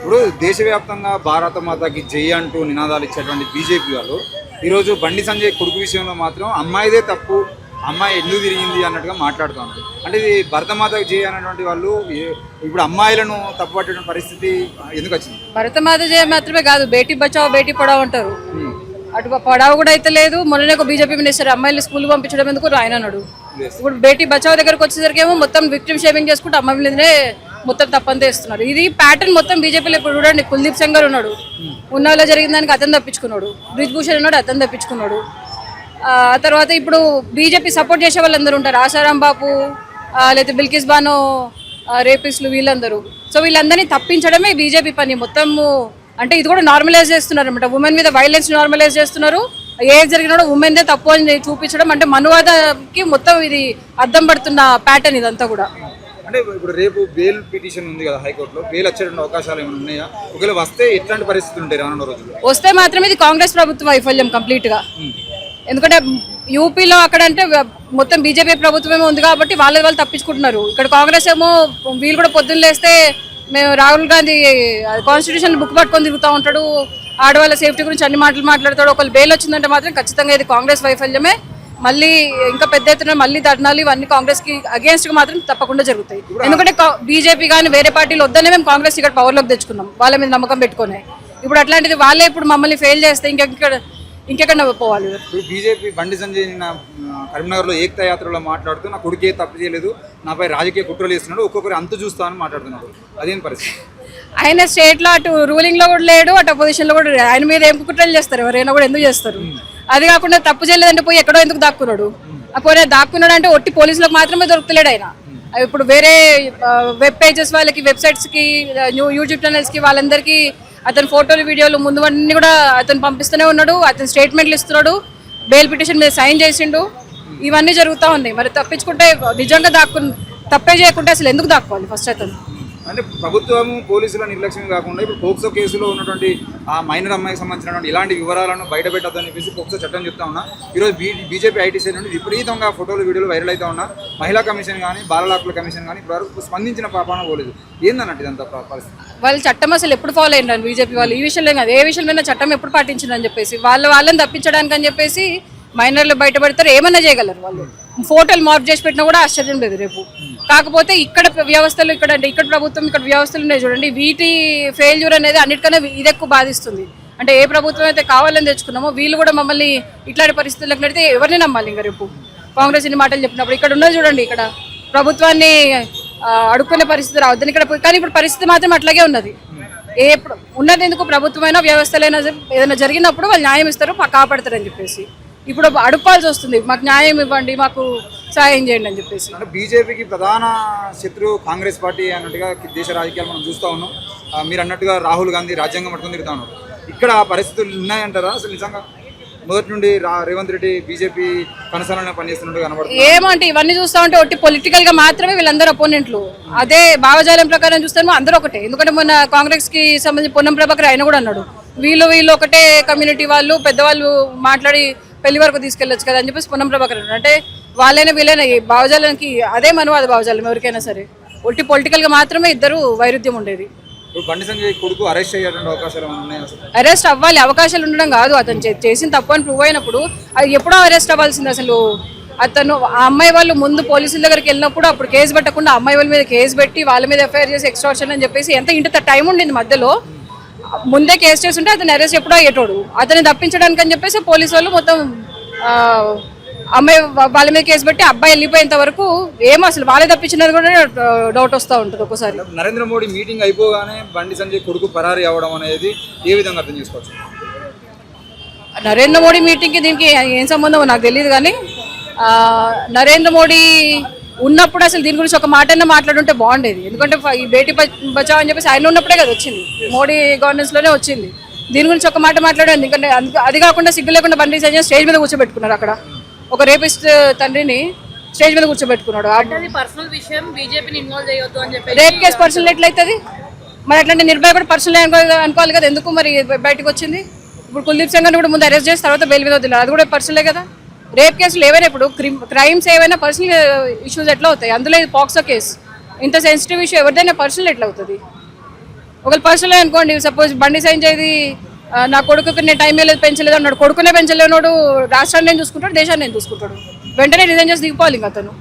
ఇప్పుడు దేశవ్యాప్తంగా భారత మాతకి జై అంటూ నినాదాలు ఇచ్చేటువంటి బీజేపీ వాళ్ళు ఈరోజు బండి సంజయ్ కొడుకు విషయంలో మాత్రం అమ్మాయిదే తప్పు, అమ్మాయి ఎందుకు తిరిగింది అన్నట్టుగా మాట్లాడుతున్నారు. అంటే ఇది భరతమాతకి జై అన్నటువంటి వాళ్ళు ఇప్పుడు అమ్మాయిలను తప్పుపట్టే పరిస్థితి ఎందుకు వచ్చింది? భరతమాత జయ మాత్రమే కాదు, బేటీ బచావో బేటీ పడావో అంటారు. అటు పడావు కూడా అయితే లేదు. మొన్ననే ఒక బీజేపీ మినిస్టర్ అమ్మాయిలు స్కూల్ పంపించడం ఎందుకు ఆయన అన్నాడు. ఇప్పుడు బేటీ బచావో దగ్గరకు వచ్చేసరికి ఏమో మొత్తం విక్టిమ్ షేమింగ్ చేసుకుంటూ అమ్మాయిలనే మొత్తం తప్పంతా ఇస్తున్నారు. ఇది ప్యాటర్న్ మొత్తం బీజేపీలో. ఇప్పుడు చూడండి, కుల్దీప్ సంఘ్ గారు ఉన్నాడు, ఉన్నాలో జరిగిన దానికి అతను తప్పించుకున్నాడు. బ్రిజ్భూషణ్ ఉన్నాడు, అతను తప్పించుకున్నాడు. ఆ తర్వాత ఇప్పుడు బీజేపీ సపోర్ట్ చేసే వాళ్ళందరూ ఉంటారు, ఆశారాం బాపు లేకపోతే బిల్కిస్ బానో రేపిస్టులు వీళ్ళందరూ. సో వీళ్ళందరినీ తప్పించడమే బీజేపీ పని మొత్తము. అంటే ఇది కూడా నార్మలైజ్ చేస్తున్నారు అనమాట. ఉమెన్ మీద వైలెన్స్ నార్మలైజ్ చేస్తున్నారు. ఏది జరిగినా కూడా ఉమెన్దే తప్పు అని చూపించడం, అంటే మనువాదకి మొత్తం ఇది అద్దం పడుతున్న ప్యాటర్న్ ఇదంతా కూడా. అంటే ఇప్పుడు రేపు బెయిల్ పిటిషన్ ఉంది కదా హైకోర్టులో, బెయిల్ వచ్చేటువంటి అవకాశాలు ఏమైనా ఉన్నాయా? ఒకవేళ వస్తే ఎట్లాంటి పరిస్థితులు ఉంటాయి రానున్న రోజుల్లో? వస్తే మాత్రం ఇది కాంగ్రెస్ ప్రభుత్వ వైఫల్యం కంప్లీట్గా. ఎందుకంటే యూపీలో అక్కడ అంటే మొత్తం బీజేపీ ప్రభుత్వమే ఉంది కాబట్టి వాళ్ళు తప్పించుకుంటున్నారు. ఇక్కడ కాంగ్రెస్ ఏమో వీళ్ళు కూడా పొద్దున్న లేస్తే మేము రాహుల్ గాంధీ కాన్స్టిట్యూషన్ బుక్ పట్టుకొని తిరుగుతూ ఉంటాడు, ఆడవాళ్ళ సేఫ్టీ గురించి అన్ని మాటలు మాట్లాడతాడు. ఒకళ్ళు బెయిల్ వచ్చిందంటే మాత్రం ఖచ్చితంగా ఇది కాంగ్రెస్ వైఫల్యమే. మళ్ళీ ఇంకా పెద్ద ఎత్తున మళ్ళీ ధర్నాలు ఇవన్నీ కాంగ్రెస్ కి అగేన్స్ట్ గా మాత్రం తప్పకుండా జరుగుతాయి. ఎందుకంటే బీజేపీ కానీ వేరే పార్టీలు వద్దనే మేము కాంగ్రెస్ ఇక్కడ పవర్లోకి తెచ్చుకున్నాం, వాళ్ళ మీద నమ్మకం పెట్టుకునే. ఇప్పుడు అట్లాంటిది వాళ్ళే ఇప్పుడు మమ్మల్ని ఫెయిల్ చేస్తే ఇంకెక్కడ పోవాలి? ఇప్పుడు బీజేపీ బండి సంజయ్ కరీంనగర్లో ఏకతా యాత్రలో మాట్లాడుతూ నా కొడుకే తప్పు చేయలేదు, నాపై రాజకీయ కుట్రలు చేస్తున్నాడు, ఒక్కొక్కరు అంత చూస్తామని మాట్లాడుతున్నాడు. అదేం పరిస్థితి? ఆయన స్టేట్ లో అటు రూలింగ్ లో కూడా లేడు, అటు అపోజిషన్ లో కూడా లేడు. ఆయన మీద ఏం కుట్రలు చేస్తారు? ఎవరైనా కూడా ఎందుకు చేస్తారు? అది కాకుండా తప్పు చేయలేదంటే పోయి ఎక్కడో ఎందుకు దాక్కున్నాడు? పోనీ దాక్కున్నాడు అంటే ఒట్టి పోలీసులకు మాత్రమే దొరుకుతలేడు ఆయన. ఇప్పుడు వేరే వెబ్ పేజెస్ వాళ్ళకి, వెబ్సైట్స్ కి, యూట్యూబ్ ఛానల్స్ కి వాళ్ళందరికీ అతని ఫోటోలు వీడియోలు ముందు అన్ని కూడా అతను పంపిస్తూనే ఉన్నాడు. అతను స్టేట్మెంట్లు ఇస్తున్నాడు, బెయిల్ పిటిషన్ మీద సైన్ చేసిండు. ఇవన్నీ జరుగుతూ ఉన్నాయి. మరి తప్పించుకుంటే నిజంగా తప్పే చేయకుంటే అసలు ఎందుకు దాక్కోవాలి ఫస్ట్ అతను? అంటే ప్రభుత్వము పోలీసుల నిర్లక్ష్యం కాకుండా ఇప్పుడు పోక్సో కేసులో ఉన్నటువంటి ఆ మైనర్ అమ్మాయికి సంబంధించినటువంటి ఇలాంటి వివరాలను బయటపెట్టద్దని చెప్పేసి పోక్సో చట్టం చెప్తా ఉన్నా. ఈరోజు బీజేపీ ఐటీ సైడ్ నుండి విపరీతంగా ఫోటోలు వీడియోలు వైరల్ అవుతా ఉన్నా. మహిళా కమిషన్ కానీ బాలల హక్కుల కమిషన్ కానీ ఇప్పటివరకు స్పందించిన పాపాన పోలేదు. ఏందన్నట్టు ఇదంతా పరిస్థితి? వాళ్ళు చట్టం అసలు ఎప్పుడు ఫాలో అయినారు బీజేపీ వాళ్ళు? ఈ విషయంలో కాదు, ఏ విషయంలో చట్టం ఎప్పుడు పాటించిందని చెప్పేసి వాళ్ళని తప్పించడానికి అని చెప్పేసి మైనర్లు బయటపడతారు, ఏమన్నా చేయగలరు వాళ్ళు. ఫోటోలు మార్పు చేసి పెట్టినా కూడా ఆశ్చర్యం లేదు రేపు. కాకపోతే ఇక్కడ వ్యవస్థలు, ఇక్కడ ప్రభుత్వం, ఇక్కడ వ్యవస్థలు ఉన్నాయి చూడండి, వీటి ఫెయిల్యూర్ అనేది అన్నిటికన్నా ఇది ఎక్కువ బాధిస్తుంది. అంటే ఏ ప్రభుత్వం అయితే కావాలని తెచ్చుకున్నామో వీళ్ళు కూడా మమ్మల్ని ఇట్లాంటి పరిస్థితులకు నడితే ఎవరిని నమ్మాలి? ఇంకా రేపు కాంగ్రెస్ ఇన్ని మాటలు చెప్పినప్పుడు ఇక్కడ ఉన్నది చూడండి, ఇక్కడ ప్రభుత్వాన్ని అడుక్కునే పరిస్థితి రావద్దని ఇక్కడ. కానీ ఇప్పుడు పరిస్థితి మాత్రం అట్లాగే ఉన్నది. ఉన్నది ఎందుకు? ప్రభుత్వమైనా వ్యవస్థలైనా ఏదైనా జరిగినప్పుడు వాళ్ళు న్యాయం ఇస్తారు, కాపాడతారని చెప్పేసి ఇప్పుడు అడుక్కోవాల్సి వస్తుంది, మాకు న్యాయం ఇవ్వండి, మాకు సాయం చేయండి అని చెప్పేసి. అంటే బీజేపీకి ప్రధాన శత్రువు కాంగ్రెస్ పార్టీ అన్నట్టుగా దేశ రాజకీయాలు మనం చూస్తూ ఉన్నాం. మీరు అన్నట్టుగా రాహుల్ గాంధీ రాజ్యాంగం పట్టుకుని తిరుగుతా ఉన్నారు. ఇక్కడ పరిస్థితులు ఉన్నాయంటారా అసలు? నిజంగా మొదటి నుండి రేవంత్ రెడ్డి బీజేపీ కనసాలనే పనిచేస్తున్నట్టు కనబడుతుంది. ఏమంటే ఇవన్నీ చూస్తా ఉంటే ఒట్టి పొలిటికల్ గా మాత్రమే వీళ్ళందరూ అపోనెంట్లు. అదే భావజాలం ప్రకారం చూస్తామో అందరూ ఒకటే. ఎందుకంటే మొన్న కాంగ్రెస్ కి సంబంధించి పొన్నం ప్రభాకర్ ఆయన కూడా అన్నాడు, వీళ్ళు ఒకటే కమ్యూనిటీ వాళ్ళు, పెద్దవాళ్ళు మాట్లాడి పెళ్లి వరకు తీసుకెళ్లొచ్చు కదా అని చెప్పేసి పొన్నం ప్రభాకర్ అన్నాడు. అంటే వాళ్ళైనా వీళ్ళైనా భావజాలానికి అదే మనువాద భావజాలం ఎవరికైనా సరే. ఒట్టి పొలిటికల్ గా మాత్రమే ఇద్దరు వైరుధ్యం ఉండేది. బండి సంజయ్ కొడుకు అరెస్ట్ అయ్యేటువంటి అవకాశాలు ఉన్నాయా? అరెస్ట్ అవ్వాలి, అవకాశాలు ఉండడం కాదు. అతను చేసిన తప్పు అని ప్రూవ్ అయినప్పుడు అది ఎప్పుడో అరెస్ట్ అవ్వాల్సింది అసలు. అతను ఆ అమ్మాయి వాళ్ళు ముందు పోలీసుల దగ్గరికి వెళ్ళినప్పుడు అప్పుడు కేసు పెట్టకుండా అమ్మాయి వాళ్ళ మీద కేసు పెట్టి వాళ్ళ మీద ఎఫ్ఐఆర్ చేసి ఎక్స్టార్షన్ అని చెప్పేసి ఇంత టైం ఉండింది మధ్యలో. ముందే కేసు చేస్తుంటే అతను అరెస్ట్ ఎప్పుడో అయ్యేటోడు. అతన్ని తప్పించడానికి అని చెప్పేసి పోలీసు వాళ్ళు మొత్తం అమ్మాయి వాళ్ళ మీద కేసు పెట్టి అబ్బాయి వెళ్ళిపోయేంత వరకు ఏమో అసలు వాళ్ళే తప్పించినది కూడా డౌట్ వస్తూ ఉంటుంది ఒక్కోసారి. నరేంద్ర మోడీ మీటింగ్ అయిపోగానే బండి సంజయ్ కొడుకు పరారీ అవ్వడం అనేది ఏ విధంగా అర్థం చేసుకోవచ్చు? నరేంద్ర మోడీ మీటింగ్కి దీనికి ఏం సంబంధం నాకు తెలియదు. కానీ నరేంద్ర మోడీ ఉన్నప్పుడు అసలు దీని గురించి ఒక మాటన్నా మాట్లాడుంటే బాగుండేది. ఎందుకంటే ఈ బేటీ బచావ్ అని చెప్పేసి ఆయన ఉన్నప్పుడే కదా వచ్చింది, మోడీ గవర్నెన్స్ లోనే వచ్చింది. దీని గురించి ఒక మాట మాట్లాడారు. ఎందుకంటే అది కాకుండా సిగ్గు లేకుండా బండి సంజయ్ స్టేజ్ మీద కూర్చోబెట్టుకున్నారు. అక్కడ ఒక రేపిస్ట్ తండ్రిని స్టేజ్ మీద కూర్చోబెట్టుకున్నాడు. రేప్ కేసు పర్సనల్ ఎట్లయితుంది మరి? అట్లాంటి నిర్భయ కూడా పర్సనల్ అనుకోవాలి కదా. ఎందుకు మరి బయటకు వచ్చింది? ఇప్పుడు కుల్దీప్ సంఘ్ కూడా ముందు అరెస్ట్ చేసి తర్వాత బెయిల్ మీద వదిలేదు, అది కూడా పర్సనలే కదా. రేప్ కేసులు ఏవైనా ఇప్పుడు క్రైమ్స్ ఏవైనా పర్సనల్ ఇష్యూస్ ఎట్లా అవుతాయి? అందులో ఇది పాక్సో కేసు, ఇంత సెన్సిటివ్ ఇష్యూ ఎవరిదైనా పర్సనల్ ఎట్లా అవుతుంది? ఒకవేళ పర్సనల్ అనుకోండి, సపోజ్ బండి సైన్ చేది నా కొడుకుకి నేను టైం లేదు పెంచలేదు అన్నాడు, కొడుకునే పెంచలేనోడు రాష్ట్రాన్ని నేను చూసుకుంటాడు, దేశాన్ని నేను చూసుకుంటాడు, వెంటనే రిజైన్ చేసి దిగిపోవాలి ఇంకా అతను.